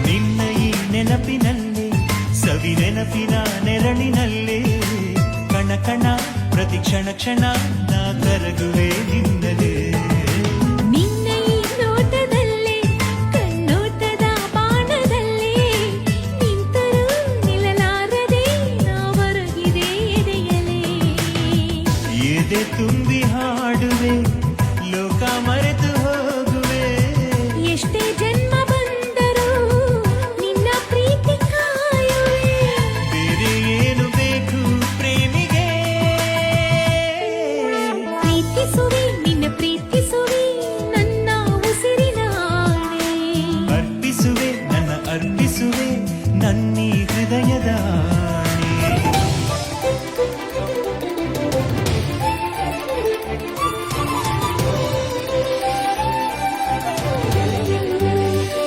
ನಿನ್ನ ಈ ನೆನಪಿನಲ್ಲಿ ಸವಿ ನೆನಪಿನ ನೆರಳಿನಲ್ಲೇ ಕಣ ಕಣ ಪ್ರತಿ ಕ್ಷಣ ಕ್ಷಣ ನಾ ಕರಗುವೆ ನಿನ್ನದೇ ಎದೆ ತುಂಬಿ ಹಾಡುವೆ ಲೋಕ ಮರೆತು ಹೋಗುವೆ ಎಷ್ಟೇ ಜನ್ಮ ಬಂದರೂ ನಿನ್ನ ಪ್ರೀತಿ ಕಾಯುವೆ ಬೇರೆ ಏನು ಬೇಕು ಪ್ರೇಮಿಗೆ ಪ್ರೀತಿಸುವೆ ನಿನ್ನ ಪ್ರೀತಿಸುವೆ ನನ್ನ ಉಸಿರಿನ ಆಣೆ ಅರ್ಪಿಸುವೆ ನನ್ನ ಹೃದಯದ